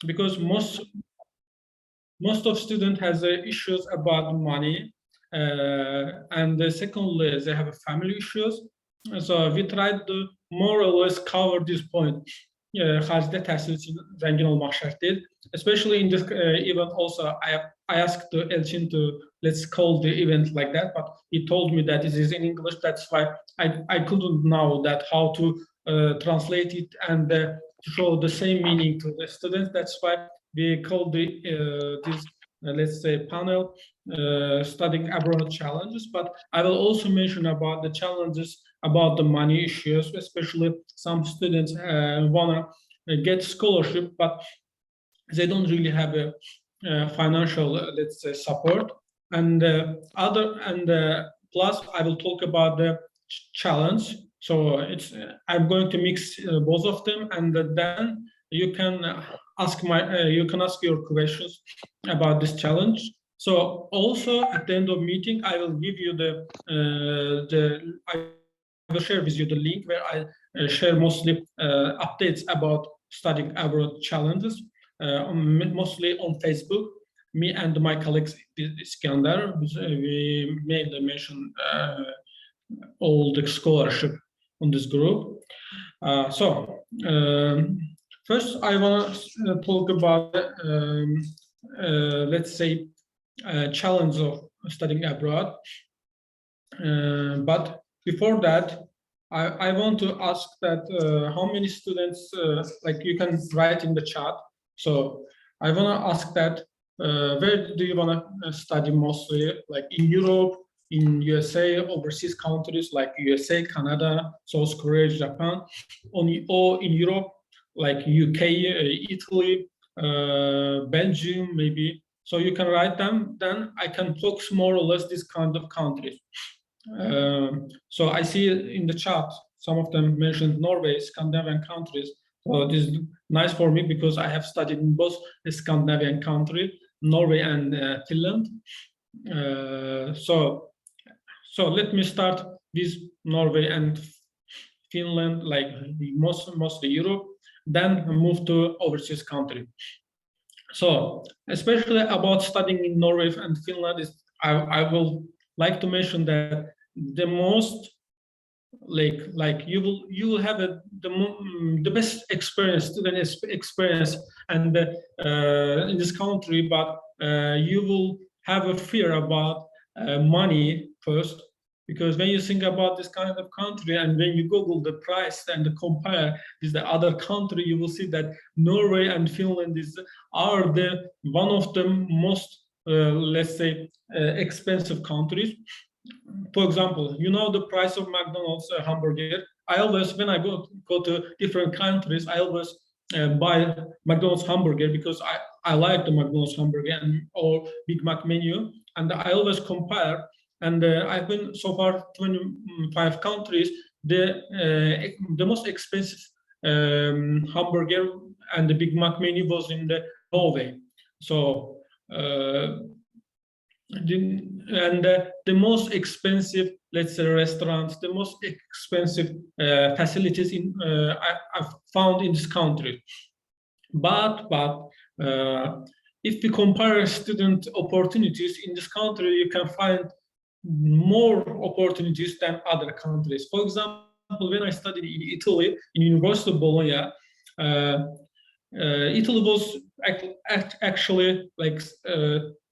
because most of students has issues about money, and secondly, they have family issues. So we tried to more or less cover this point. Xaricdə təhsil üçün zəngin olmaq şərt deyil. Especially in this event also, I asked Elchin to let's call the event like that, but he told me that it is in English. That's why I couldn't know that how to translate it and to show the same meaning to the students. That's why we call this let's say panel studying abroad challenges. But I will also mention about the challenges about the money issues, especially some students wanna get scholarship, but they don't really have a financial, let's say, support. And plus, I will talk about the challenge. So I'm going to mix both of them, and then you can ask your questions about this challenge. So also at the end of meeting, I will give you I will share with you the link where I share mostly updates about studying abroad challenges, mostly on Facebook. Me and my colleagues Iskandar, we mainly mention all the scholarship on this group. First, I want to talk about let's say challenge of studying abroad. But before that, I want to ask that how many students, like you can write in the chat. So I want to ask that where do you want to study mostly, like in Europe, in USA, overseas countries like USA, Canada, South Korea, Japan, or in Europe, like UK, Italy, Belgium, maybe. So you can write them, then I can focus more or less this kind of countries. So I see in the chat, some of them mentioned Norway, Scandinavian countries. So this is nice for me because I have studied in both the Scandinavian countries, Norway and Finland. So let me start with Norway and Finland, like mostly Europe, then move to overseas country. So especially about studying in Norway and Finland, I will like to mention that the most like you will have the best experience, student experience, and in this country, but you will have a fear about money first, because when you think about this kind of country and when you Google the price and compare with the other country, you will see that Norway and Finland are one of the most let's say expensive countries. For example, you know the price of McDonald's hamburger. I always, when I go to different countries, I always buy McDonald's hamburger because I like the McDonald's hamburger or Big Mac menu, and I always compare. And I've been so far 25 countries. The most expensive hamburger and the Big Mac menu was in the Norway. So the most expensive, let's say, restaurants, the most expensive facilities I've found in this country. But if we compare student opportunities in this country, you can find more opportunities than other countries. For example, when I studied in Italy, in University of Bologna, Italy was actually like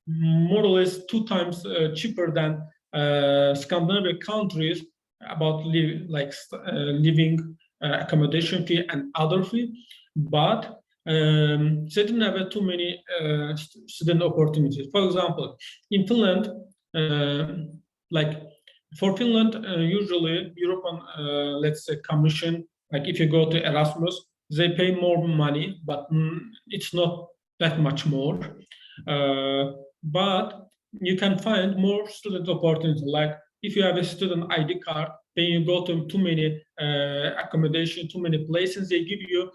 more or less 2 times cheaper than Scandinavian countries about living, accommodation fee and other fee, but they didn't have too many student opportunities. For example, in Finland, like for Finland, usually European, let's say, Commission, like if you go to Erasmus, they pay more money, but it's not that much more. But you can find more student opportunities. Like if you have a student ID card, then you go to too many accommodation, too many places, they give you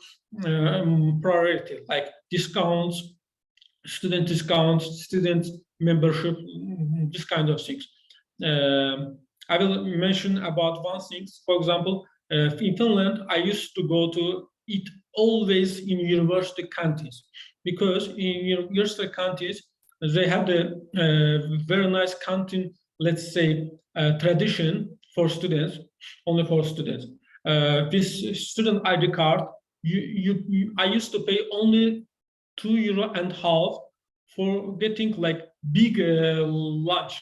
priority, like discounts, student membership, this kind of things. I will mention about one thing. For example, in Finland, I used to go to eat always in university canteens, because in university canteens they have the very nice canteen, let's say, tradition for students, only for students. This student ID card, I used to pay only €2.50 for getting like big lunch,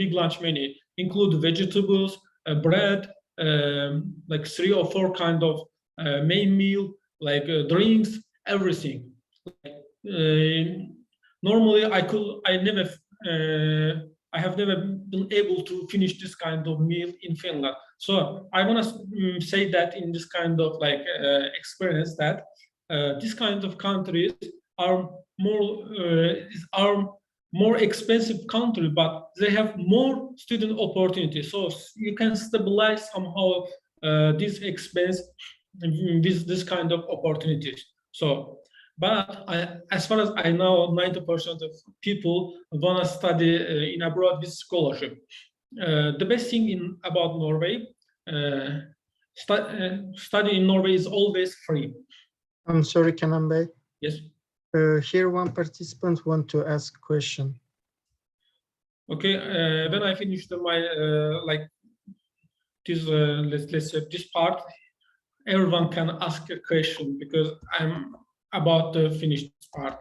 big lunch menu, include vegetables, bread, like 3 or 4 kind of main meal, like drinks, everything. Normally, I have never been able to finish this kind of meal in Finland. So I want to say that in this kind of like experience that this kind of countries are more expensive country, but they have more student opportunities. So you can stabilize somehow this expense, this kind of opportunities. So, but as far as I know, 90% of people want to study in abroad with scholarship. The best thing about Norway, study in Norway is always free. I'm sorry, Kanan Bey. Yes. Here one participant want to ask a question. Okay, when I finished my like this, let's say this part, everyone can ask a question because I'm about to finish this part.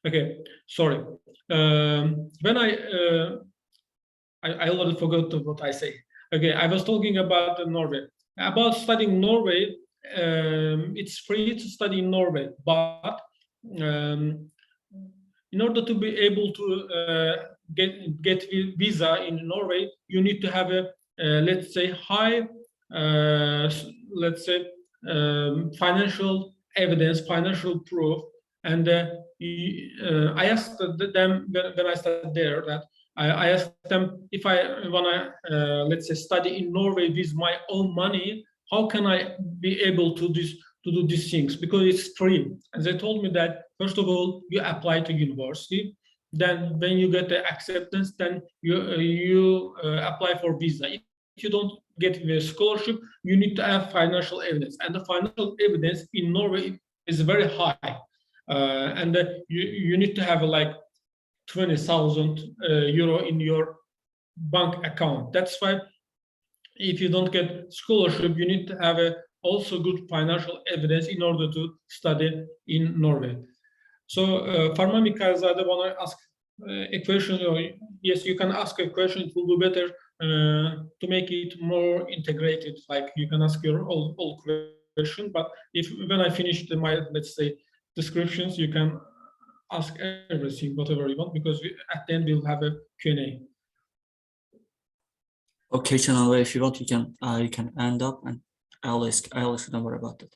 Okay, sorry. When I already forgot what I say. Okay, I was talking about Norway. About studying Norway, it's free to study in Norway, but in order to be able to get visa in Norway, you need to have a let's say high, let's say financial evidence, financial proof, and I asked them when I studied there that I asked them if I want to let's say study in Norway with my own money, how can I be able to do these things, because it's free. And they told me that first of all you apply to university, then when you get the acceptance, then you apply for visa. If you don't get the scholarship, you need to have financial evidence, and the financial evidence in Norway is very high, and you need to have like 20,000 euro in your bank account. That's why if you don't get scholarship, you need to have also good financial evidence in order to study in Norway. So Farma Mikhailzade want to ask a question. Or, yes, you can ask a question. It will be better to make it more integrated. Like you can ask your all question, but when I finish my, let's say, descriptions, you can ask everything, whatever you want, because at the end we'll have a Q&A. Okay, Channel, if you want, you can end up, and I'll ask don't worry about that.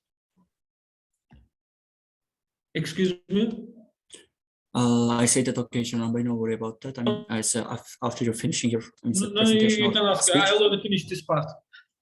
Excuse me? I say that okay, Channel, don't worry about that. I mean, I said after you're finishing your presentation. You can ask. Speech. I already finished this part.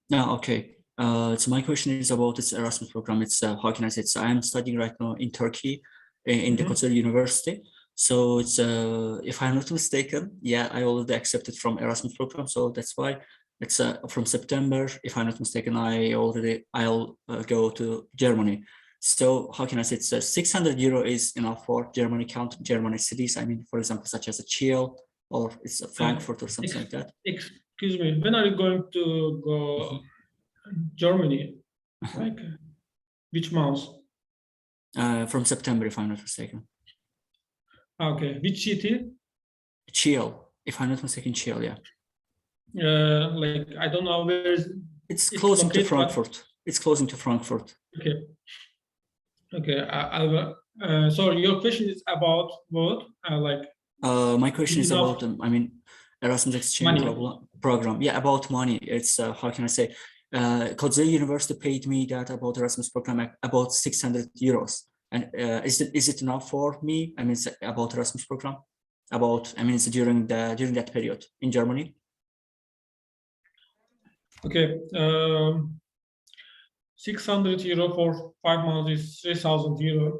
No, okay. So my question is about this Erasmus program. It's how can I say it? So I'm studying right now in Turkey, in the Tampere University. So it's if I'm not mistaken, yeah, I already accepted from Erasmus program. So that's why it's from September. If I'm not mistaken, I'll go to Germany. So how can I say it's 600 euro is enough for Germany Germany cities. I mean, for example, such as a Kiel or it's a Frankfurt or something like that. Excuse me. When are you going to go Germany? Like which month? From September, if I'm not mistaken. Okay, which city? Kiel, if I'm not mistaken, Kiel, yeah. Like I don't know where. It's closing to Frankfurt. It's closing to Frankfurt. Okay. Okay. So your question is about what? My question is about I mean, Erasmus exchange program. Yeah, about money. It's how can I say? Tampere University paid me that about Erasmus program about 600 euros. And is it enough for me? I mean, it's about Erasmus program. It's during that period in Germany. Okay. 600 euro for 5 months is 3,000 euro.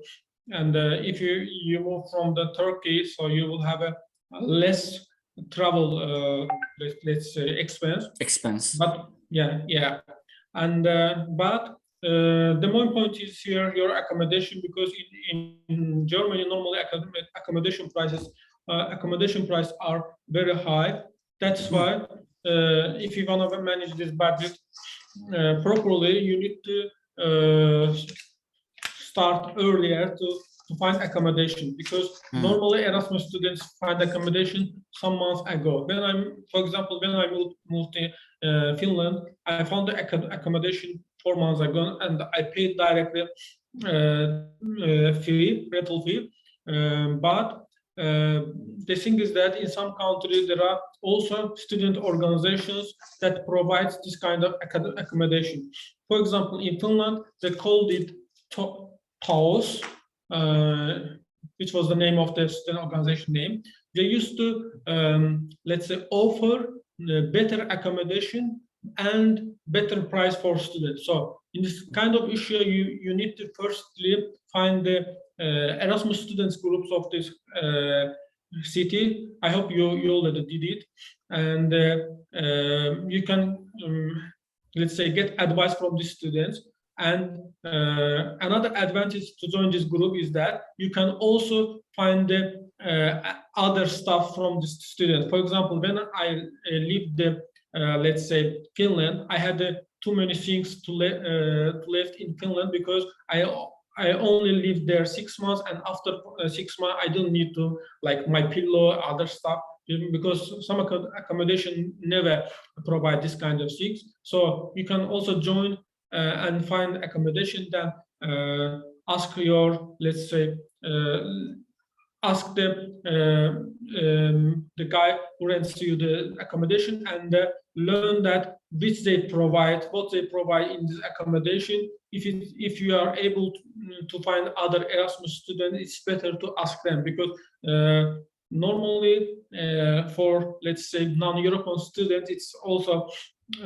And if you move from the Turkey, so you will have a less travel, let's say expense. Expense. But yeah. And but the main point is here your accommodation, because in Germany normally accommodation prices are very high. That's why if you want to manage this budget properly, you need to start earlier to find accommodation, because normally Erasmus students find accommodation some months ago. For example, when I moved to Finland, I found the accommodation 4 months ago, and I paid directly rental fee. But the thing is that in some countries there are also student organizations that provide this kind of accommodation. For example, in Finland, they called it TAOS, which was the name of the student organization name. They used to, let's say, offer better accommodation and better price for students. So in this kind of issue, you need to firstly find the Erasmus students groups of this city. I hope you already did it, and you can, let's say, get advice from the students. And another advantage to join this group is that you can also find the other stuff from the students. For example, when I lived, let's say, Finland, I had too many things to left in Finland, because I only lived there 6 months, and after 6 months, I don't need to, like, my pillow, other stuff, because some accommodation never provide this kind of things. So you can also join and find accommodation. Then ask your, let's say, ask the guy who rents you the accommodation, and learn that which they provide, what they provide in this accommodation. If you are able to find other Erasmus students, it's better to ask them, because normally for, let's say, non-European students, it's also,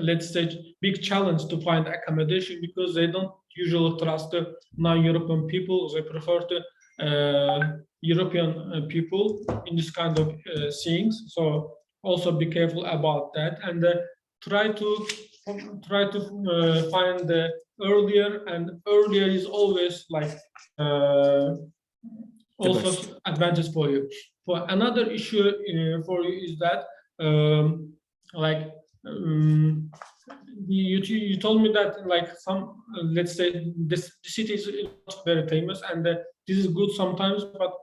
let's say, big challenge to find accommodation, because they don't usually trust the non-European people. They prefer to European people in this kind of things. So also be careful about that, and try to find the earlier, and earlier is always like also advantage for you. For another issue for you is that like you told me that, like, some, let's say, the city is not very famous, and this is good sometimes, but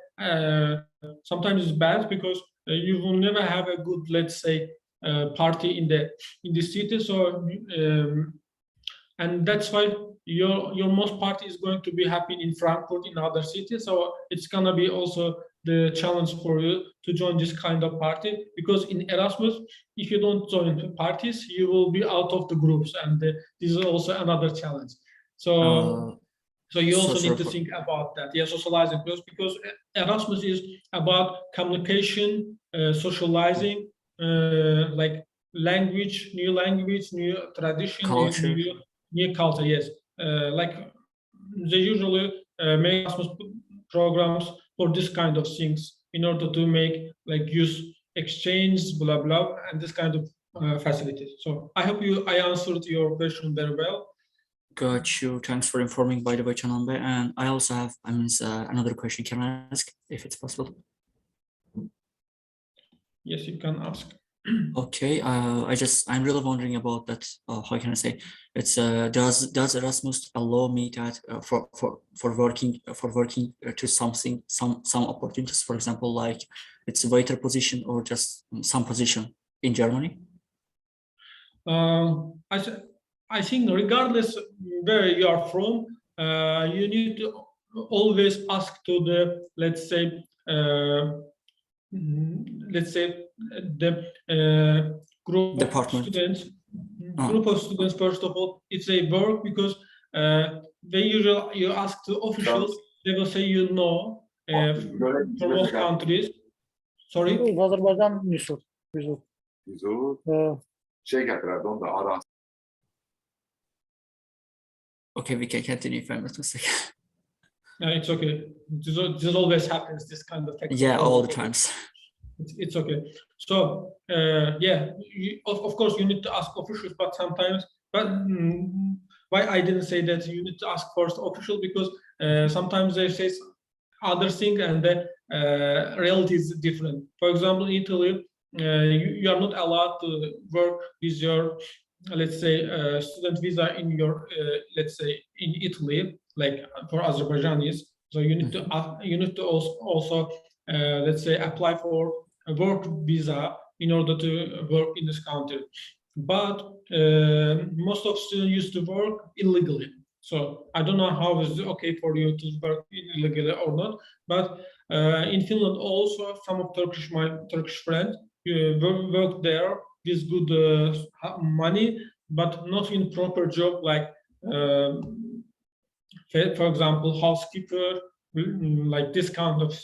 sometimes it's bad, because you will never have a good, let's say, party in the city. So and that's why your most party is going to be happening in Frankfurt, in other cities. So it's gonna be also the challenge for you to join this kind of party, because in Erasmus, if you don't join parties, you will be out of the groups, and this is also another challenge. So you also need to think about that. Yeah, socializing, because Erasmus is about communication, socializing, like language, new tradition, culture. new culture. Yes, like they usually make Erasmus programs for this kind of things, in order to make, like, use exchange, blah blah, and this kind of facilities. So I hope I answered your question very well. Got you. Thanks for informing, by the way, Chanambe. And I also have, another question. Can I ask, if it's possible? Yes, you can ask. Okay. I'm really wondering about that. How can I say? It's does Erasmus allow me that for working to some opportunities, for example, like it's a waiter position or just some position in Germany? I think regardless where you are from, you need to always ask to the, let's say the group Department. of students. Group of students, first of all, if they work, because they usually, you ask to officials, they will say no for most countries. Sorry. Okay, we can continue if I'm not mistaken. It's okay. This always happens, this kind of technical. Yeah, all the times. It's okay. So yeah, of course you need to ask officials, but sometimes But why I didn't say that you need to ask first official, because sometimes they say other thing and the reality is different. For example, in Italy, you are not allowed to work with your, let's say, student visa in your, let's say, in Italy, like for Azerbaijanis. So you need to also let's say, apply for a work visa in order to work in this country. But most of students used to work illegally. So I don't know how is it okay for you to work illegally or not. But in Finland also, some of my Turkish friends work there with good money, but not in proper job, like for example, housekeeper, like this kind of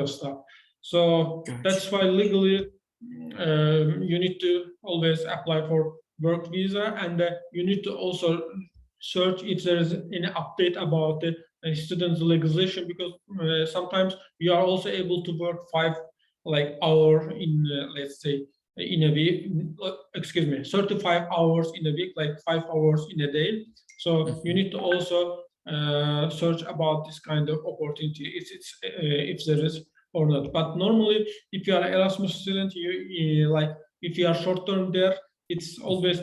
stuff. So that's why legally you need to always apply for work visa, and you need to also search if there is any update about the students' legislation, because sometimes you are also able to work 5 hours in let's say in a week, 35 hours in a week, like 5 hours in a day. So you need to also search about this kind of opportunity, if there is or not. But normally, if you are an Erasmus student, if you are short term there, it's always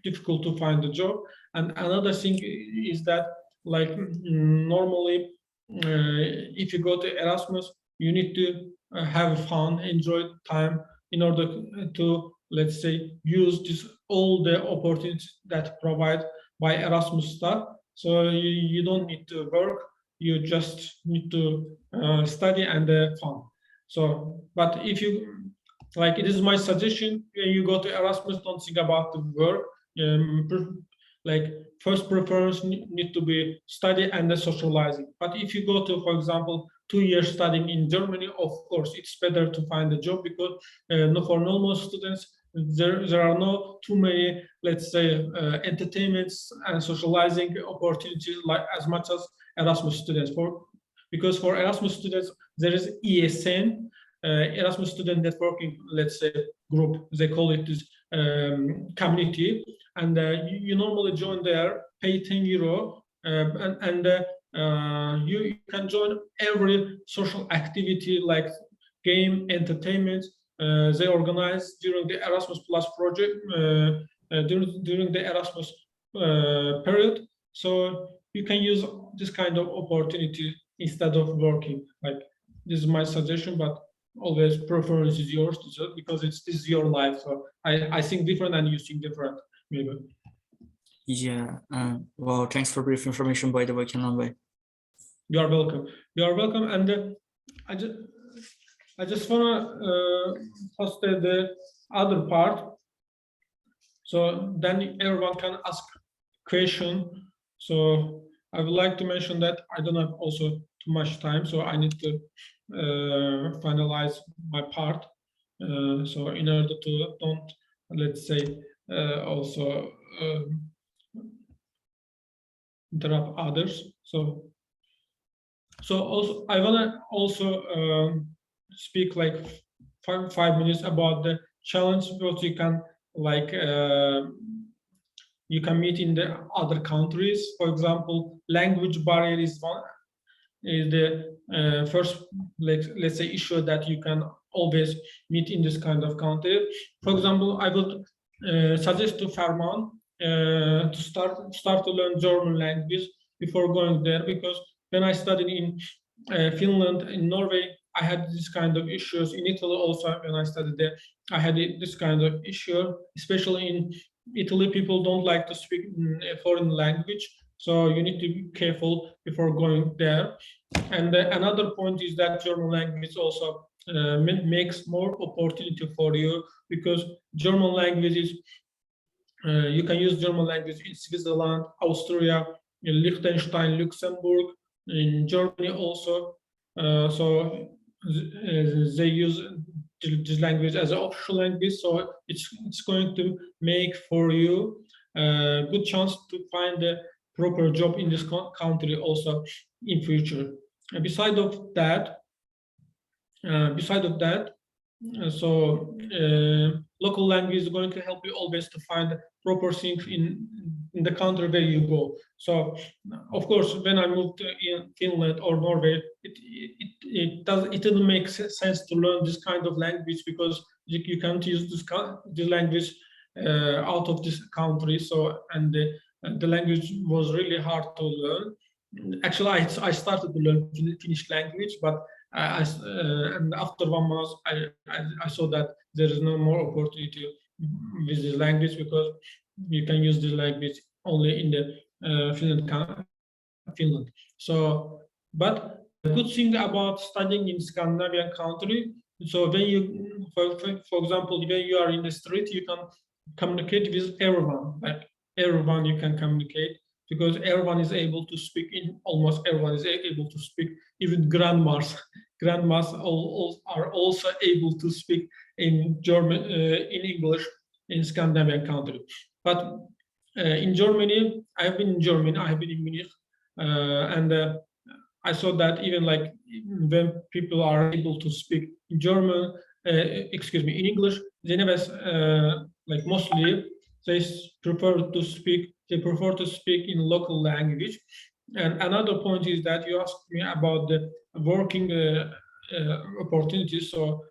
difficult to find a job. And another thing is that, like normally, if you go to Erasmus, you need to have fun, enjoy time in order to, let's say, use all the opportunities that provide by Erasmus stuff. So you don't need to work, you just need to study and fun. So, but if you, like, it is my suggestion, when you go to Erasmus, don't think about the work. Like, first preference need to be study and the socializing. But if you go to, for example, 2 years studying in Germany, of course, it's better to find a job, because for normal students, there are not too many, let's say, entertainments and socializing opportunities like as much as Erasmus students. Because for Erasmus students, there is ESN, Erasmus Student Networking, let's say, group. They call it this community, and you normally join there, pay €10, and you can join every social activity like game, entertainment. They organize during the Erasmus Plus project, during the Erasmus period. So you can use this kind of opportunity instead of working. Like, this is my suggestion, but always preference is yours, because this is your life. So I think different and you think different, maybe. Yeah. Well, thanks for brief information, by the way, Kanan. You are welcome. You are welcome. And I just wanna post the other part, so then everyone can ask question. So I would like to mention that I don't have also too much time, so I need to finalize my part. So in order to don't, let's say, also interrupt others. So also I wanna also speak like 5 minutes about the challenge what you can, like you can meet in the other countries. For example, language barrier is the first, let's say, issue that you can always meet in this kind of country. For example, I would suggest to Ferman to start to learn German language before going there, because when I studied in Finland, in Norway, I had this kind of issues. In Italy also, when I studied there, I had this kind of issue. Especially in Italy, people don't like to speak a foreign language, so you need to be careful before going there. And another point is that German language also makes more opportunity for you, because German language is, you can use German language in Switzerland, Austria, in Liechtenstein, Luxembourg, in Germany also. So they use this language as an official language, so it's going to make for you a good chance to find a proper job in this country also in future. And beside of that, Local language is going to help you always to find proper things in the country where you go. So of course, when I moved in Finland or Norway, it didn't make sense to learn this kind of language because you can't use this language out of this country. So the language was really hard to learn. Actually, I started to learn Finnish language, but and after 1 month, I saw that there is no more opportunity with this language because you can use this language only in the Finland. So, but the good thing about studying in Scandinavian country, so when you, for example, when you are in the street, you can communicate with everyone. Like everyone, you can communicate because everyone is able to speak in. Almost everyone is able to speak. Even grandmas are also able to speak in German, in English, in Scandinavian country. But in Germany, I have been in Germany. I have been in Munich, and I saw that even like when people are able to speak German, in English, they never like mostly they prefer to speak. They prefer to speak in local language. And another point is that you asked me about the working opportunities. So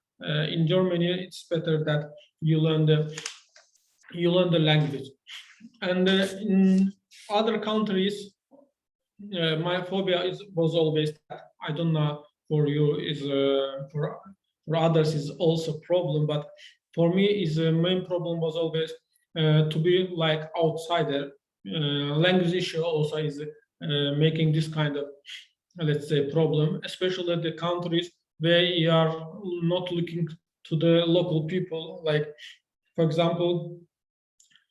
in Germany, it's better that you learn the language. And in other countries, my phobia was always that. I don't know for you is for others is also a problem, but for me is the main problem was always to be like outsider. Language issue also is making this kind of, let's say, problem, especially the countries where you are not looking to the local people. Like, for example,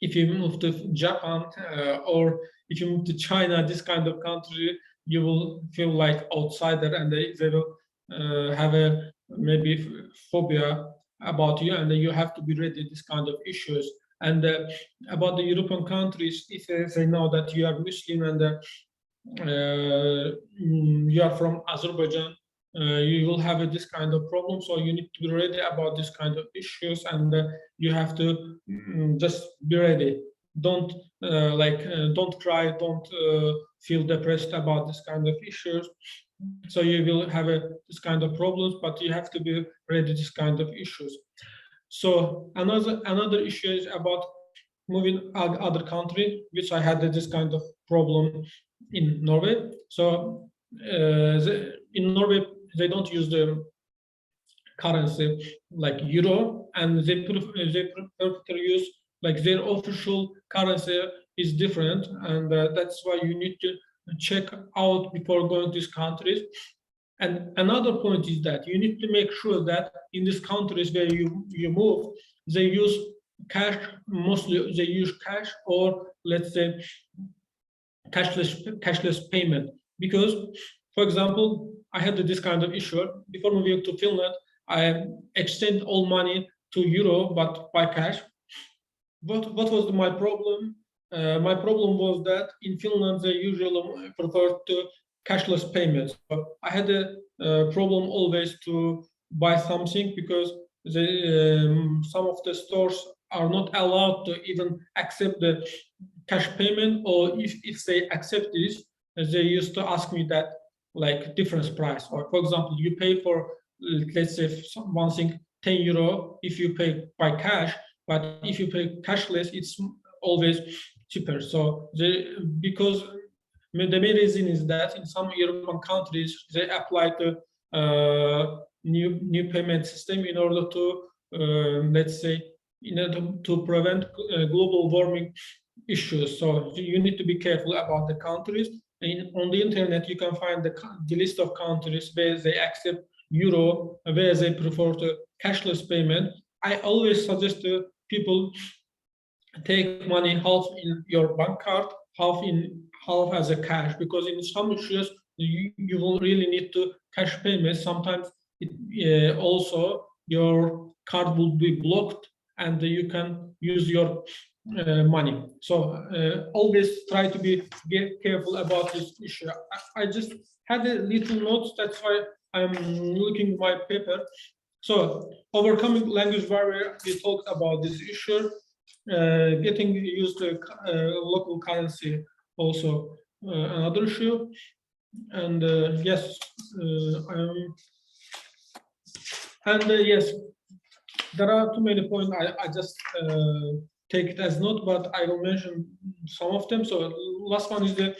if you move to Japan or if you move to China, this kind of country, you will feel like outsider, and they will have a maybe phobia about you, and you have to be ready this kind of issues. And about the European countries, if they know that you are Muslim and you are from Azerbaijan, you will have this kind of problem. So you need to be ready about this kind of issues, and you have to just be ready. Don't don't cry, don't feel depressed about this kind of issues. So you will have this kind of problems, but you have to be ready this kind of issues. So another issue is about moving other country, which I had this kind of problem in Norway. So in Norway, they don't use the currency like euro, and they prefer to use like their official currency is different, and that's why you need to check out before going to these countries. And another point is that you need to make sure that in these countries where you move, they use cash, mostly they use cash, or let's say cashless payment. Because, for example, I had this kind of issue before moving to Finland. I exchanged all money to euro, but by cash. What was my problem? My problem was that in Finland they usually prefer to cashless payments. So I had a problem always to buy something because some of the stores are not allowed to even accept the cash payment, or if they accept this, they used to ask me that like difference price. Or for example, you pay for, let's say, one thing 10 euro if you pay by cash, but if you pay cashless, it's always cheaper. So because the main reason is that in some European countries they apply the new payment system in order to let's say in order to prevent global warming issues. So you need to be careful about the countries. On the internet, you can find the list of countries where they accept euro, where they prefer to cashless payment. I always suggest to people take money half in your bank card, half as a cash, because in some issues you will really need to cash payments. Sometimes also your card will be blocked and you can use your money. So always try to be careful about this issue. I just had a little note, that's why I'm looking at my paper. So overcoming language barrier, we talked about this issue. Getting used to local currency, also another issue. And yes, yes, there are too many points. I just take it as note, but I will mention some of them. So last one is the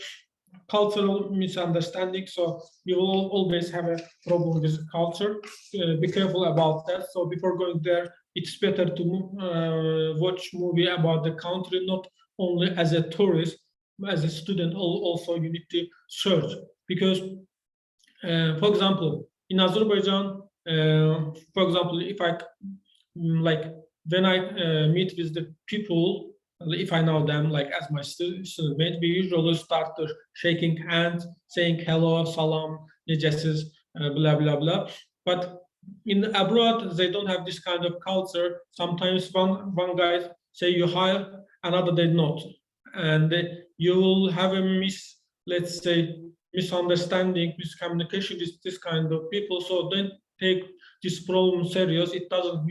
cultural misunderstanding. So you will always have a problem with culture. Be careful about that. So before going there, it's better to watch movie about the country, not only as a tourist, as a student. Also, you need to search because, for example, in Azerbaijan, for example, if I like when I meet with the people, if I know them like as my student, we usually start shaking hands, saying hello, salam, necesiz, blah blah blah. But in abroad, they don't have this kind of culture. Sometimes one guy say you hi, another they not, and you will have a let's say misunderstanding, miscommunication with this kind of people. So don't take this problem serious. It doesn't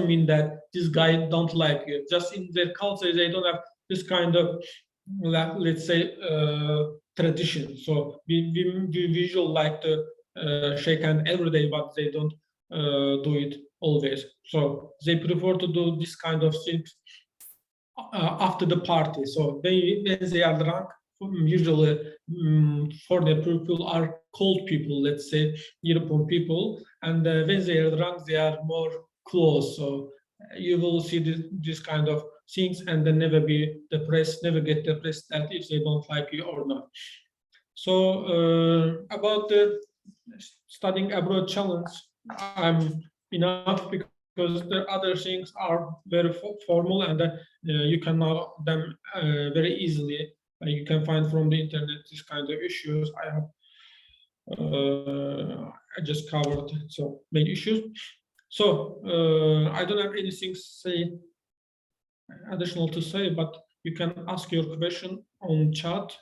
mean that this guy don't like you. Just in their culture, they don't have this kind of, let's say, tradition. So we usually like to shake hand every day, but they don't do it always. So they prefer to do this kind of things after the party. So when they are drunk, usually for the people are cold people, let's say European people, and when they are drunk, they are more close. So you will see this kind of things, and then never be depressed, never get depressed that if they don't like you or not. So about the studying abroad challenge, I'm enough because the other things are very formal, and you can know them very easily. You can find from the internet this kind of issues. I just covered so main issues. So I don't have anything additional to say, but you can ask your question on chat,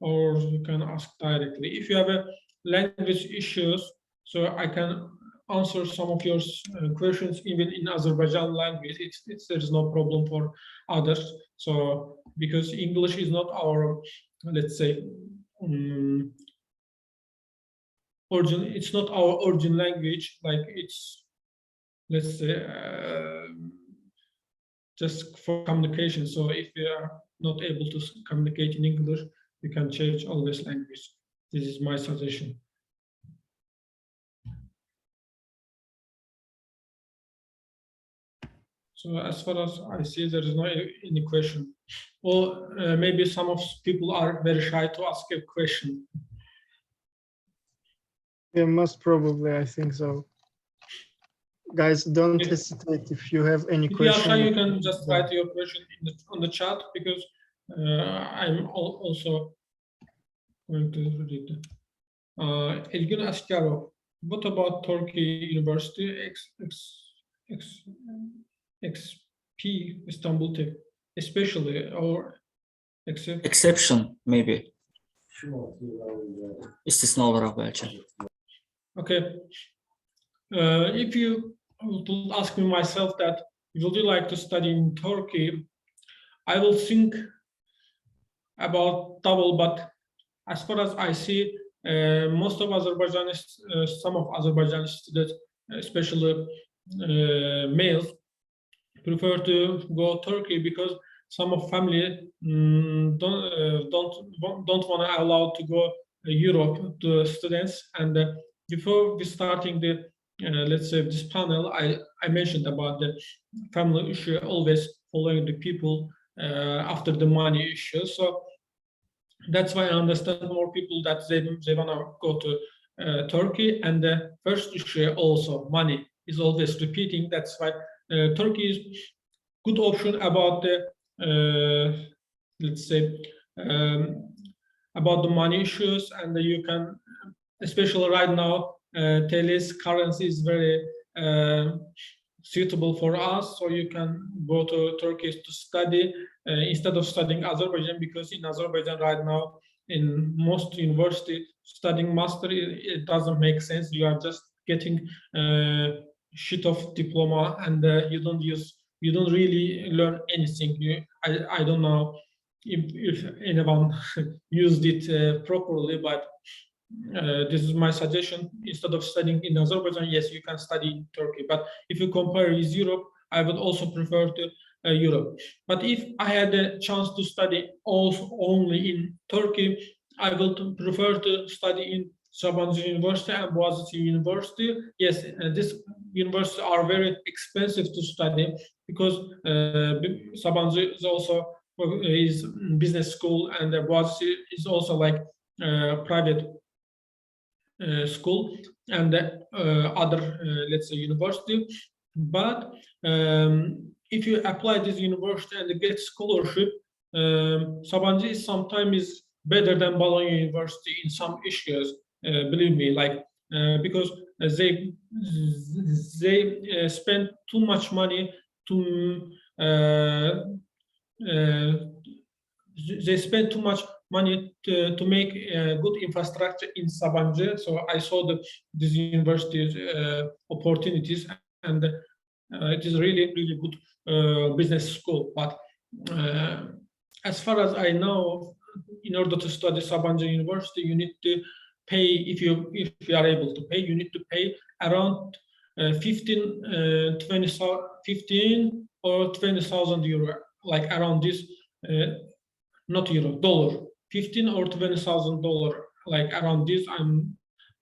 or you can ask directly. If you have a language issues, so I can answer some of your questions even in Azerbaijan language. There's no problem for others. So because English is not our, let's say, origin. It's not our origin language. Like it's, let's say, just for communication. So if you are not able to communicate in English, you can change always language. This is my suggestion. So as far as I see, there is no any question. Or maybe some of people are very shy to ask a question. Yeah, most probably, I think so. Guys, don't hesitate if you have any question. If you are shy, you can just write your question on the chat, because I'm also going to read it. Elgin Askarov, what about Turkey University XP Istanbul Tech, especially, or exception maybe? İstisna olarak belki. Okay. If you would ask me myself that, would you like to study in Turkey? I will think about double, but as far as I see, most of Azerbaijanis, some of Azerbaijani students, especially males, prefer to go Turkey because some of family don't want to allow to go Europe to students. And before we starting the let's say this panel, I mentioned about the family issue, always following the people after the money issue. So that's why I understand more people that they want to go to Turkey. And the first issue also, money, is always repeating. That's why Turkey is good option about the let's say about the money issues. And you can, especially right now, TL's currency is very suitable for us, so you can go to Turkey to study instead of studying Azerbaijan, because in Azerbaijan right now, in most university, studying master, it doesn't make sense. You are just getting sheet of diploma, and you don't really learn anything. I don't know if anyone used it properly, but this is my suggestion. Instead of studying in Azerbaijan, yes, you can study in Turkey. But if you compare with Europe, I would also prefer to Europe. But if I had a chance to study also only in Turkey, I would prefer to study in Sabancı University and Boğaziçi University. Yes, these universities are very expensive to study because Sabancı is also is business school, and Boğaziçi is also like private school, and other let's say university. But if you apply this university and get scholarship, Sabancı is sometimes better than Bologna University in some issues. Believe me, like because they spend too much money to they spend too much money to make good infrastructure in Sabancı. So I saw these universities opportunities, and it is really good business school. But as far as I know, in order to study Sabancı University, you need to pay, if you are able to pay, you need to pay around 15 or 20,000 euro, like around this, not euro, dollar, 15 or 20,000 dollar, like around this.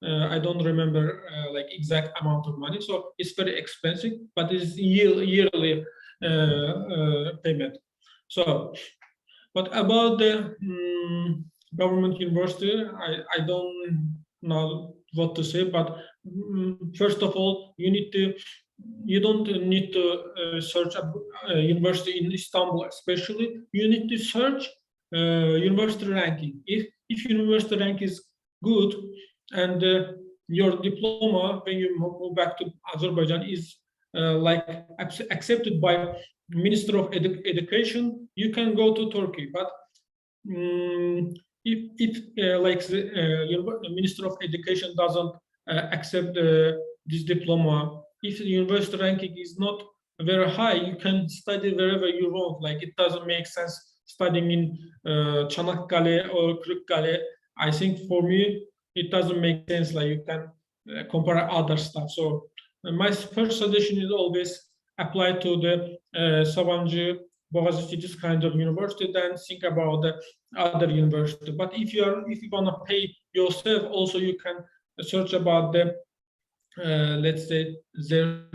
I don't remember like exact amount of money, so it's very expensive, but it's yearly payment. So, but about the government university, I don't know what to say. But first of all, you don't need to search a university in Istanbul, especially. You need to search university ranking. If university rank is good, and your diploma when you move back to Azerbaijan is like accepted by Minister of Education, you can go to Turkey. But if like the Minister of Education doesn't accept this diploma, if the university ranking is not very high, you can study wherever you want. Like it doesn't make sense studying in Çanakkale or Kırıkkale. I think for me it doesn't make sense. Like you can compare other stuff. So my first suggestion is always apply to the Sabancı, Boğaziçi, this kind of university, then think about the other university. But if you want to pay yourself, also you can search about the let's say their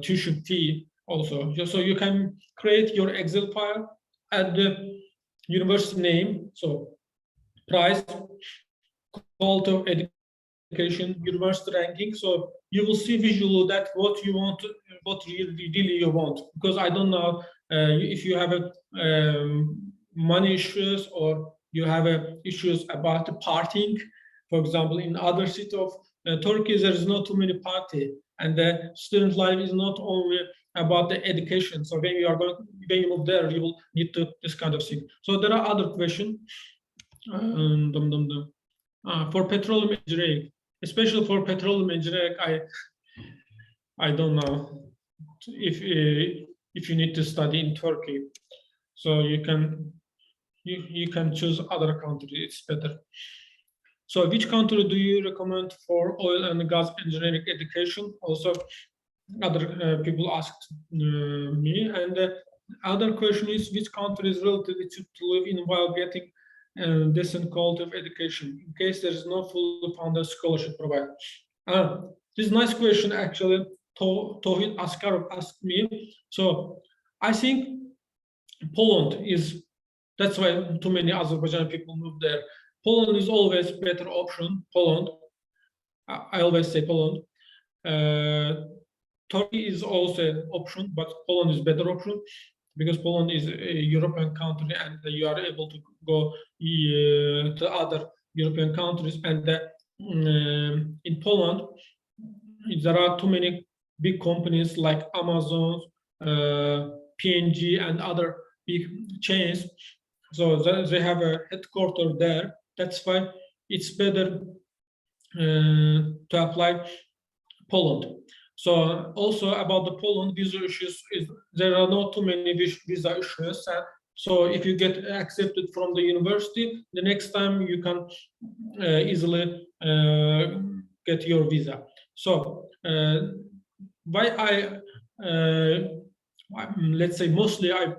tuition fee also. So you can create your Excel file, add the university name, so price, quality of education, university ranking. So you will see visually that what you want, what really you want. Because I don't know if you have money issues, or you have issues about the partying. For example, in other cities of Turkey, there is not too many party, and the student life is not only about the education. So when you move there, you will need to this kind of thing. So there are other questions. For petroleum engineering, especially for petroleum engineering, I don't know if you need to study in Turkey. So you can choose other country. It's better. So which country do you recommend for oil and gas engineering education? Also, other people asked me. And the other question is, which country is relatively cheap to live in while getting decent quality of education, in case there is no fully funded scholarship provided? This is a nice question, actually. Tohid Askarov asked me. So I think Poland is, that's why too many Azerbaijani people move there. Poland is always better option. Poland, I always say Poland. Turkey is also an option, but Poland is better option because Poland is a European country, and you are able to go to other European countries. And in Poland, there are too many big companies like Amazon, P&G, and other big chains. So they have a headquarters there. That's why it's better to apply Poland. So also about the Poland visa issues, there are not too many visa issues. So if you get accepted from the university, the next time you can easily get your visa. So why let's say mostly I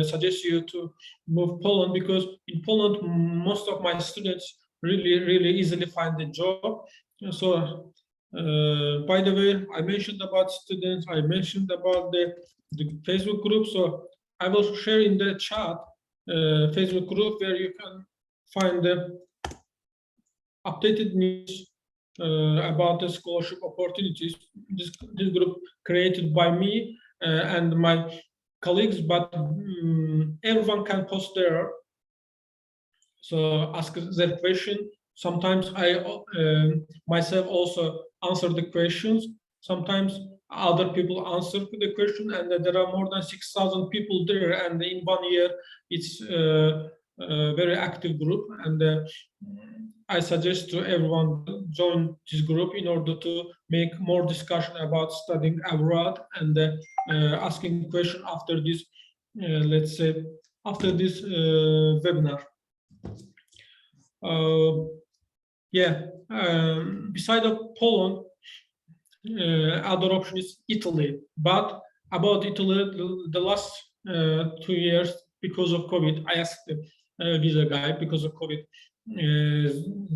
suggest you to move Poland, because in Poland most of my students really easily find a job. So by the way, I mentioned about students, I mentioned about the Facebook group. So I will share in the chat Facebook group where you can find the updated news about the scholarship opportunities. This group created by me and my colleagues, but everyone can post there. So ask their question. Sometimes I myself also answer the questions. Sometimes other people answer the question, and there are more than 6,000 people there. And in 1 year, it's a very active group. And I suggest to everyone join this group in order to make more discussion about studying abroad and asking question after this, let's say, after this webinar. Beside of Poland, other option is Italy. But about Italy, the last 2 years, because of COVID, I asked the visa guy, because of COVID,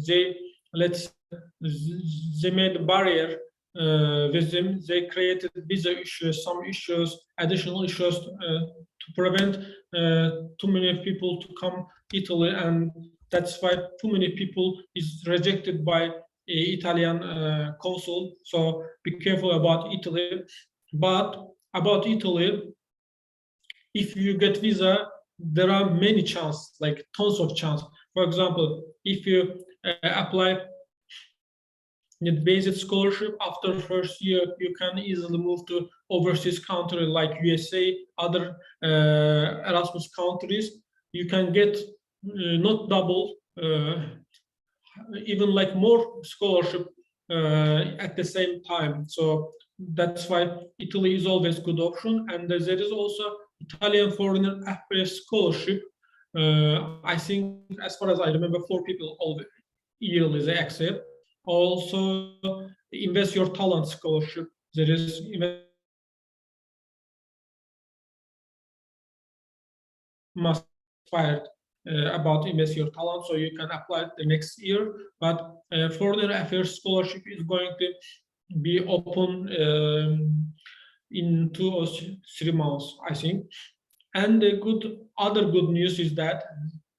they made a barrier with them. They created visa issues, some issues, additional issues to prevent too many people to come Italy, and that's why too many people is rejected by Italian consul. So be careful about Italy. But about Italy, if you get visa, there are many chances, like tons of chances. For example, if you apply the basic scholarship, after first year, you can easily move to overseas country like USA, other Erasmus countries. You can get not double, even like more scholarship at the same time. So that's why Italy is always good option. And there is also Italian foreigner affairs scholarship. I think, as far as I remember, 4 people yearly they accept. Also, invest your talent scholarship. There is must inspired about invest your talent, so you can apply the next year. But foreign affairs scholarship is going to be open in 2 or 3 months, I think. And the other good news is that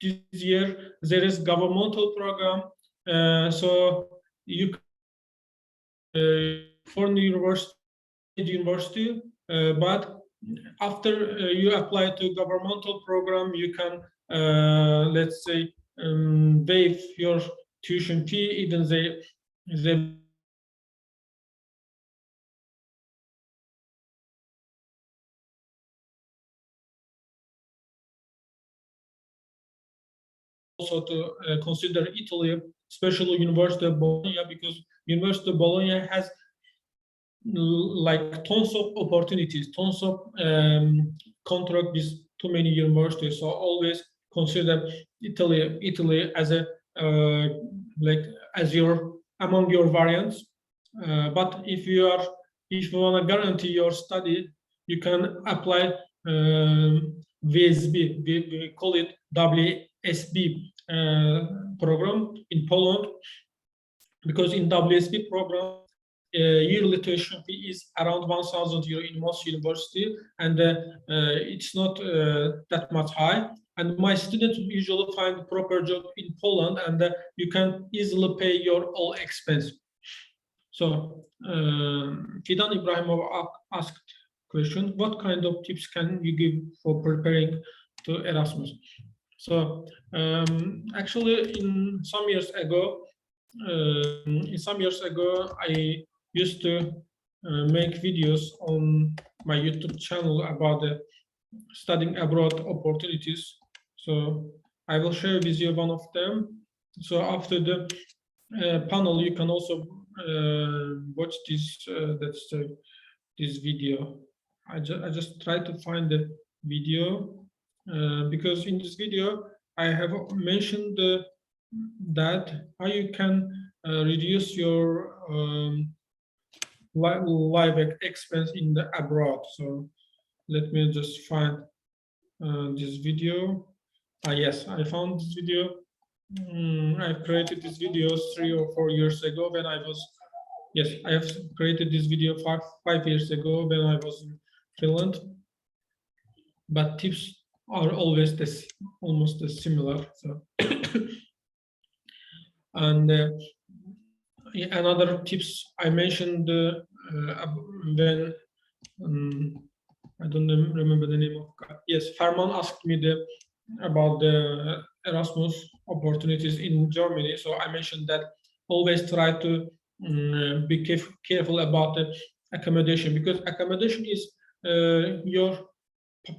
this year there is governmental program, so you foreign university, but after you apply to governmental program, you can let's say waive your tuition fee, even they also to consider Italy, especially University of Bologna, because University of Bologna has like tons of opportunities, tons of contract with too many universities. So always consider Italy as a like as your among your variants. But if you want to guarantee your study, you can apply WSB. We call it WSB program in Poland, because in WSB program, yearly tuition fee is around 1,000 euro in most university, and it's not that much high. And my students usually find proper job in Poland, and you can easily pay your all expense. So Fidan Ibrahimov asked question: what kind of tips can you give for preparing to Erasmus? So actually, in some years ago, I used to make videos on my YouTube channel about the studying abroad opportunities. So I will share with you one of them. So after the panel, you can also watch this this video. I just try to find the video because in this video I have mentioned that how you can reduce your life expense in the abroad. So let me just find this video. Yes, I found this video. I created this video 3 or 4 years ago when I was, yes, I have created this video 5 years ago when I was in Finland. But tips are always this almost similar. So and another tips I mentioned when I don't remember the name of, yes, Ferman asked me about the Erasmus opportunities in Germany. So I mentioned that always try to be careful about the accommodation, because accommodation is your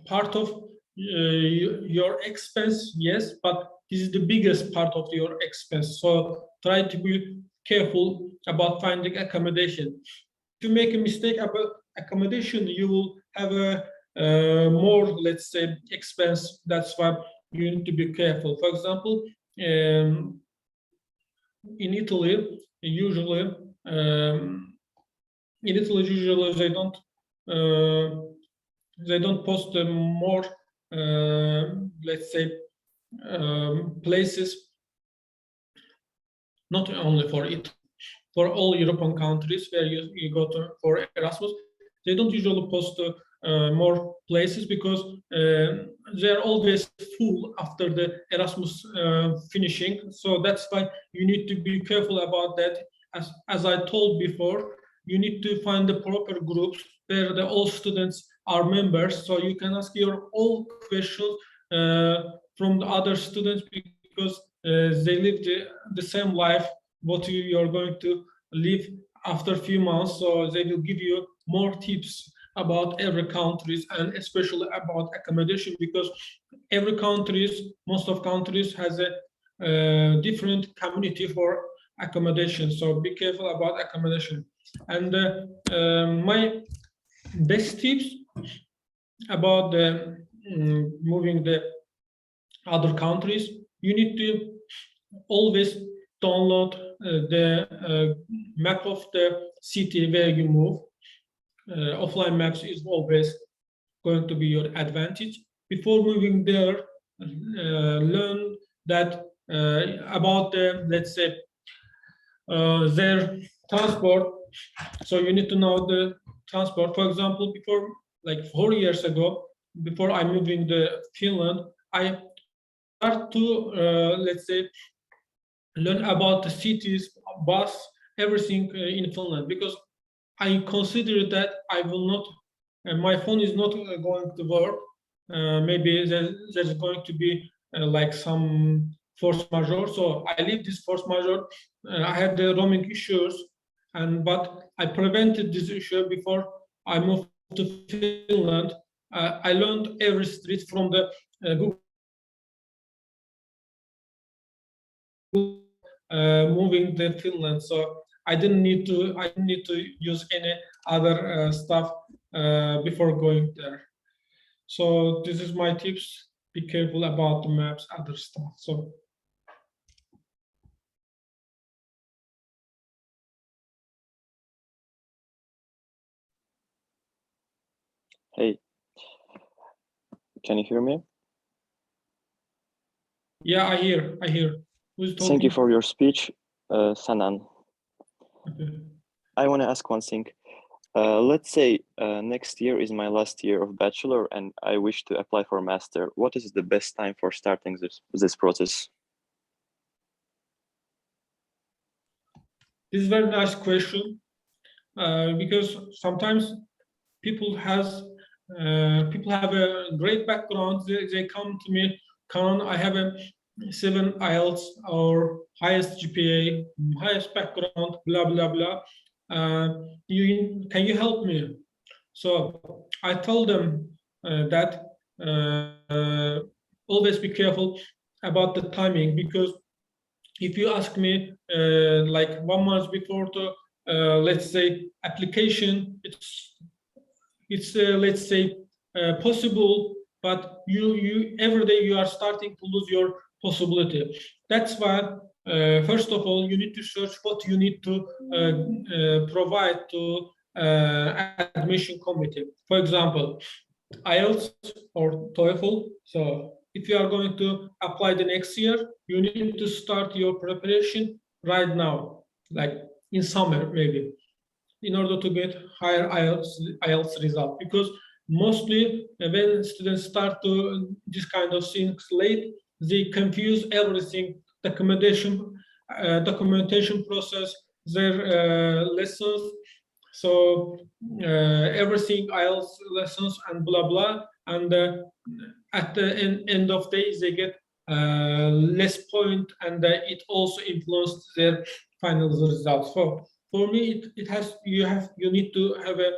part of your expense, yes, but this is the biggest part of your expense. So try to be careful about finding accommodation. If you make a mistake about accommodation, you will have a more, let's say, expense. That's why you need to be careful. For example, in Italy, usually they don't post more, let's say, places, not only for it, for all European countries where you go to for Erasmus. They don't usually post more places because they're always full after the Erasmus finishing. So that's why you need to be careful about that. As I told before, you need to find the proper groups where all students are members, so you can ask your all questions from the other students, because they live the same life what you are going to live after a few months. So they will give you more tips about every countries, and especially about accommodation, because every most of countries has a different community for accommodation. So be careful about accommodation. And my best tips about moving the other countries, you need to always download the map of the city where you move. Offline maps is always going to be your advantage. Before moving there, learn that about the, let's say, their transport. So you need to know the transport. For example, before, like 4 years ago, before I moved into Finland, I start to, let's say, learn about the cities, bus, everything in Finland, because I consider that I will not, my phone is not going to work. Maybe there's going to be like some force majeure. So I leave this force majeure. I had the roaming issues, but I prevented this issue before I moved to Finland. I learned every street from the Google. Moving to Finland, so I didn't need to use any other stuff before going there. So this is my tips. Be careful about the maps, other stuff. So hey, can you hear me? yeah, I hear. Who's talking? Thank you for your speech, Sanan. Okay. I want to ask one thing. Let's say next year is my last year of bachelor and I wish to apply for master. What is the best time for starting this process? This is a very nice question, because sometimes people have a great background. They come to me, Kanan, I have a 7 IELTS or highest GPA, highest background, blah blah blah. Can you help me? So I told them that always be careful about the timing, because if you ask me like 1 month before to let's say, application, it's let's say, possible, but you every day you are starting to lose your possibility. That's why, first of all, you need to search what you need to provide to admission committee. For example, IELTS or TOEFL. So if you are going to apply the next year, you need to start your preparation right now, like in summer maybe, in order to get higher IELTS result. Because mostly when students start to this kind of things late, they confuse everything, the documentation process, their lessons. So everything IELTS lessons and blah blah, and at the end of days they get less point, and it also influenced their final results. So for me, you need to have a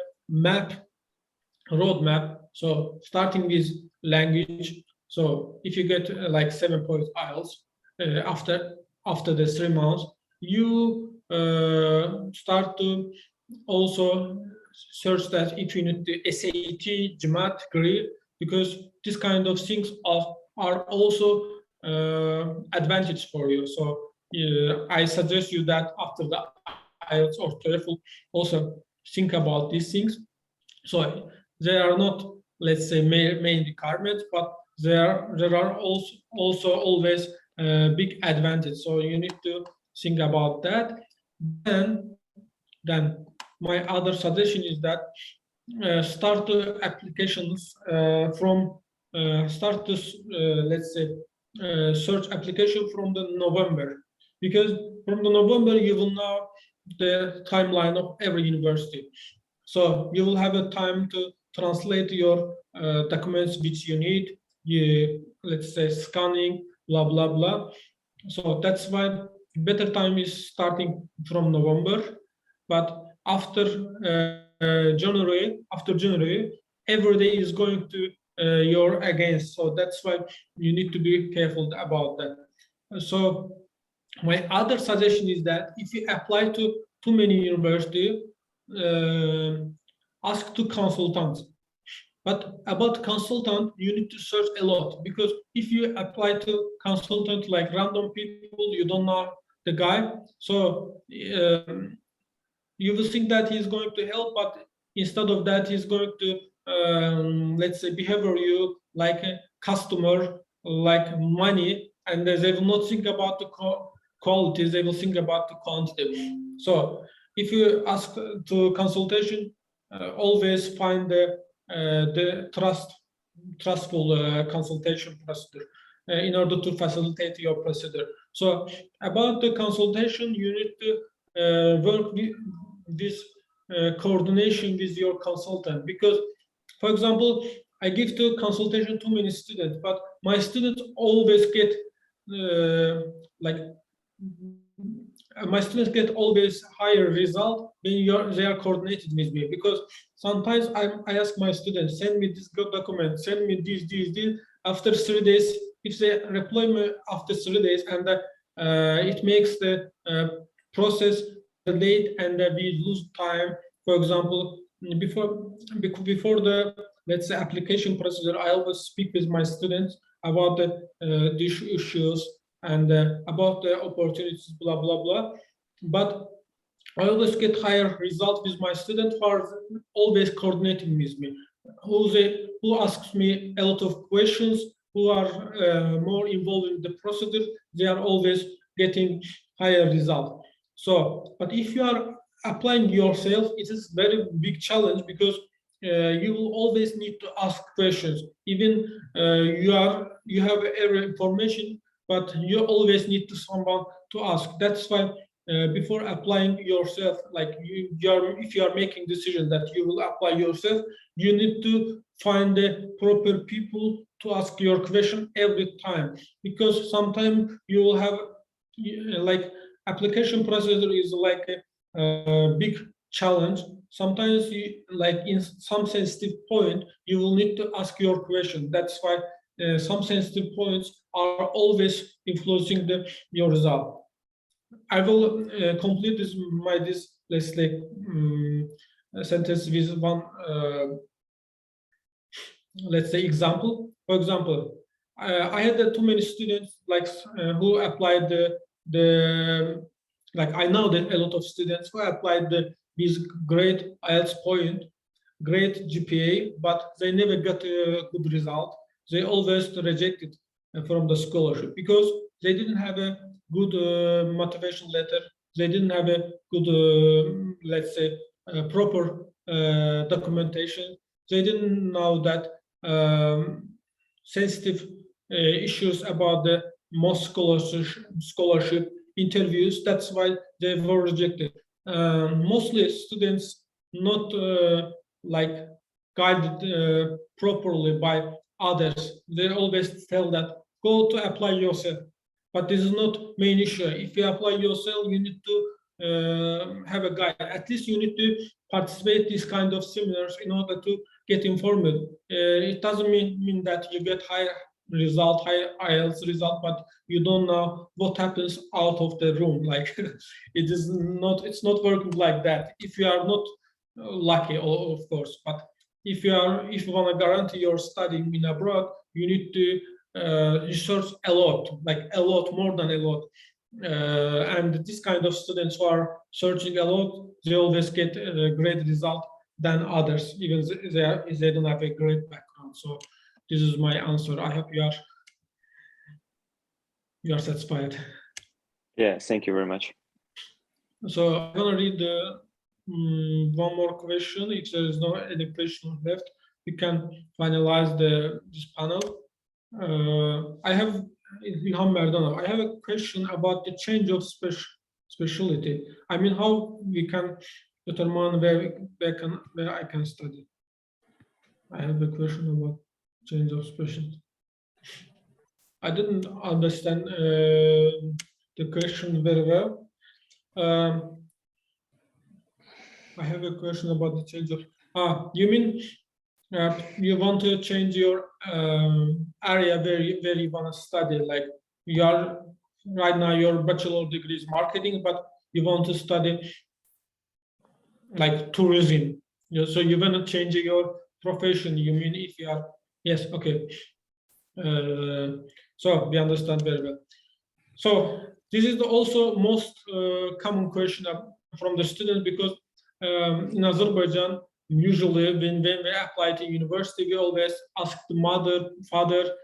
roadmap. So starting with language. So if you get like 7 points IELTS after the 3 months, you start to also search that if you need the SAT, GMAT, GRE, because this kind of things are also advantage for you. So I suggest you that after the IELTS or TOEFL, also think about these things. So they are not, let's say, main requirements, but there are also always big advantage. So you need to think about that. Then my other suggestion is that start the applications from start to let's say search application from the November, because from the November you will know the timeline of every university. So you will have a time to translate your documents which you need, let's say scanning, blah blah blah. So that's why better time is starting from November. But after January, every day is going to your against. So that's why you need to be careful about that. So my other suggestion is that if you apply to too many universities, ask to consultants. But about consultant, you need to search a lot, because if you apply to consultant like random people, you don't know the guy. So you will think that he's going to help, but instead of that, he's going to, let's say, behavior you like a customer, like money, and they will not think about the quality, they will think about the quantity. So if you ask to consultation, always find the trustful consultation procedure in order to facilitate your procedure. So about the consultation, you need to work with this coordination with your consultant, because, for example, I give to consultation too many students, but my students always get my students get always higher result when they are coordinated with me, because sometimes I ask my students, send me this good document, send me this. After 3 days, if they reply me after 3 days, and it makes the process late, and we lose time. For example, before the, let's say, application procedure, I always speak with my students about the issues and about the opportunities, blah blah blah. But I always get higher results with my students who are always coordinating with me, who asks me a lot of questions, who are more involved in the procedure. They are always getting higher results. So, but if you are applying yourself, it is very big challenge, because you will always need to ask questions. Even you have every information, but you always need to someone to ask. That's why before applying yourself, like if you are making decision that you will apply yourself, you need to find the proper people to ask your question every time, because sometimes you will have like application procedure is like a big challenge. Sometimes like in some sensitive point, you will need to ask your question. That's why some sensitive points are always influencing your result. I will complete this let's say sentence with one let's say example. For example, I had too many students like who applied the like I know that a lot of students who applied this great IELTS point, great GPA, but they never got a good result. They always rejected from the scholarship because they didn't have a good motivation letter. They didn't have a good, let's say, proper documentation. They didn't know that sensitive issues about the most scholarship interviews. That's why they were rejected. Mostly students not like guided properly by others. They always tell that go to apply yourself, but this is not main issue. If you apply yourself, you need to have a guide. At least you need to participate these kind of seminars in order to get informed. It doesn't mean that you get high IELTS result, but you don't know what happens out of the room. Like it's not working like that. If you are not lucky, of course, but if you want to guarantee your studying in abroad, you need to research a lot, like a lot, more than a lot. And this kind of students who are searching a lot, they always get a great result than others, even if they don't have a great background. So this is my answer. I hope you are satisfied. Yeah, thank you very much. So I'm gonna read one more question. If there is no any question left, we can finalize this panel. I have Ilham Merdanov. I have a question about the change of specialty. I mean, how we can determine where I can study. I have a question about change of specialty. I didn't understand the question very well. I have a question about the change of. You mean you want to change your area where you want to study? Like you are right now, your bachelor degree is marketing, but you want to study like tourism. So you want to change your profession. You mean if you are yes, okay. So we understand very well. So this is also most common question from the students because in Azerbaijan, usually when we apply to university, we always ask the mother, father,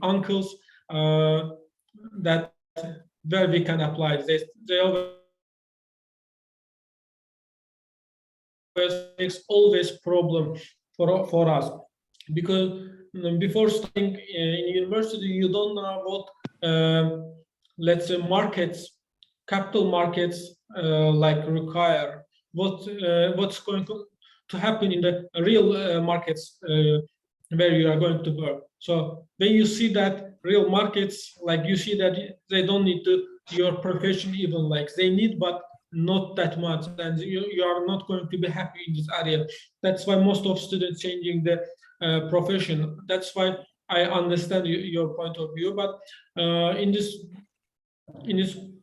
uncles that where we can apply. They always problem for us because before studying in university, you don't know what let's say markets, capital markets like require. What's going to happen in the real markets where you are going to work. So when you see that real markets, like you see that they don't need to your profession even, like they need, but not that much, and you are not going to be happy in this area. That's why most of students changing the profession. That's why I understand your point of view, but in this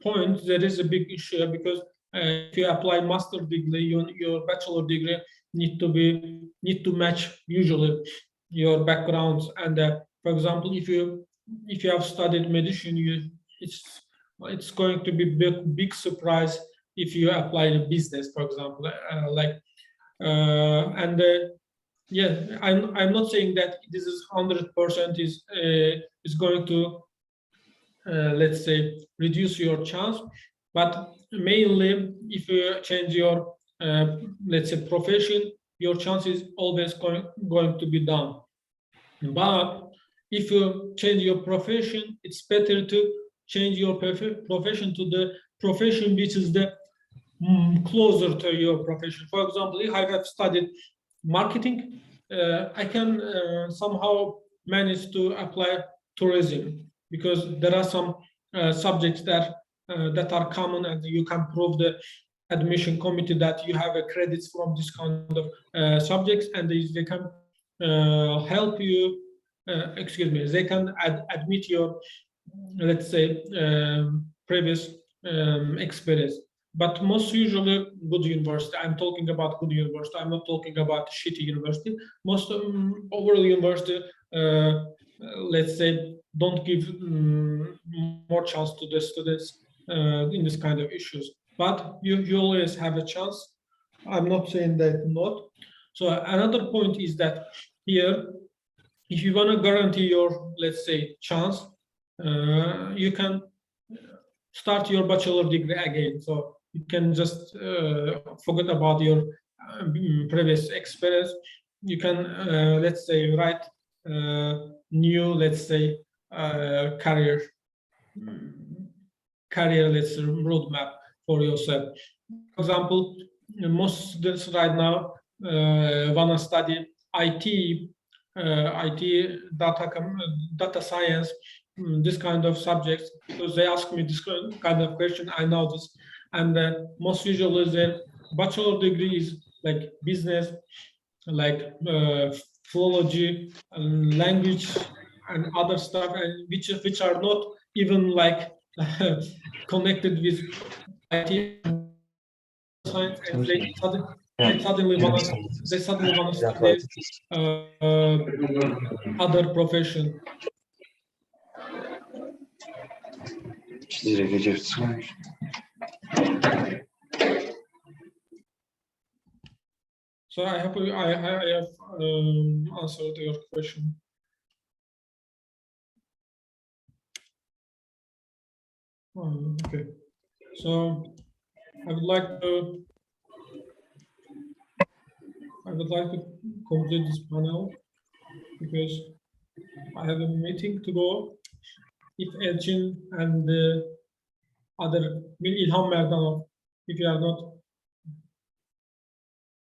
point there is a big issue because if you apply master degree, your bachelor degree need to match usually your backgrounds. And for example, if you have studied medicine, it's going to be big surprise if you apply the business, for example, yeah, I'm not saying that this is 100% is going to let's say reduce your chance, but mainly if you change your let's say profession, your chance is always going to be down. But if you change your profession, it's better to change your profession to the profession which is the closer to your profession. For example, if I have studied marketing, I can somehow manage to apply tourism because there are some subjects that are common, and you can prove the admission committee that you have credits from this kind of subjects, and they can help you. Excuse me, they can admit your, let's say, previous experience. But most usually good university. I'm talking about good university. I'm not talking about shitty university. Most overall university, let's say, don't give more chance to the students in this kind of issues. But you always have a chance. I'm not saying that not. So another point is that here, if you want to guarantee your, let's say, chance, you can start your bachelor degree again. So you can just forget about your previous experience. You can, let's say, write new, let's say, career, let's say, roadmap for yourself. For example, most students right now want to study IT, data science, this kind of subjects, because they ask me this kind of question. I know this, and most usually the bachelor degree is like business, like philology, and language, and other stuff, and which are not even like connected with IT science, and they suddenly want to study other profession. So I hope I have answered your question. Okay, so I would like to complete this panel because I have a meeting to go. If Elçin and the other İlham Merdanov, if you are not.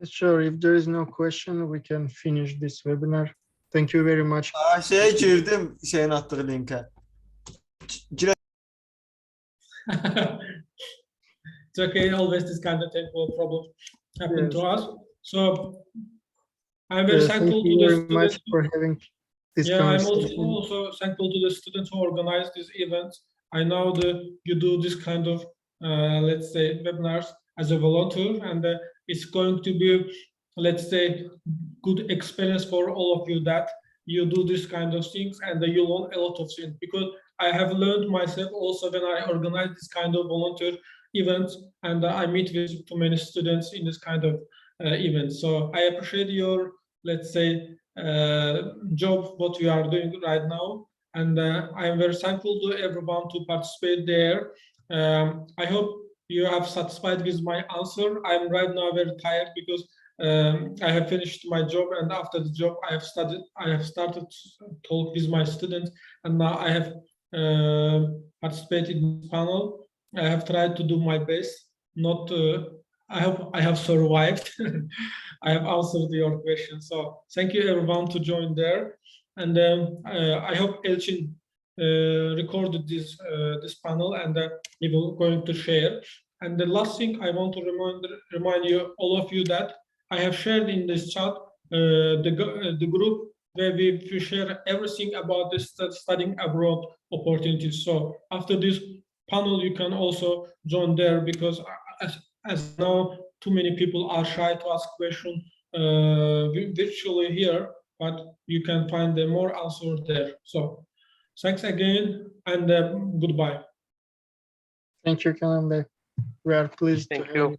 Sure, if there is no question, we can finish this webinar. Thank you very much. Şeye girdim şeyin attığı linke. It's okay, always this kind of technical problem happen to us. So I'm very thankful to the students. Much for having this conversation. I'm also thankful to the students who organized these events. I know that you do this kind of, let's say, webinars as a volunteer, and it's going to be, let's say, good experience for all of you that you do this kind of things, and you learn a lot of things. Because I have learned myself also when I organize this kind of volunteer events, and I meet with too many students in this kind of events. So I appreciate your, let's say, job what you are doing right now, and I am very thankful to everyone to participate there. I hope you have satisfied with my answer. I'm right now very tired because I have finished my job, and after the job I have started to talk with my students, and now I have participated in this panel. I have tried to do my best. Not I hope I have survived. I have answered your question. So thank you everyone to join there, and I hope Elçin recorded this panel, and he will going to share. And the last thing I want to remind you, all of you, that I have shared in this chat the group where we share everything about this studying abroad opportunities. So after this panel, you can also join there, because as now too many people are shy to ask questions virtually here, but you can find more answers there. So thanks again, and goodbye. Thank you, Kanan Bey. We are pleased to have you.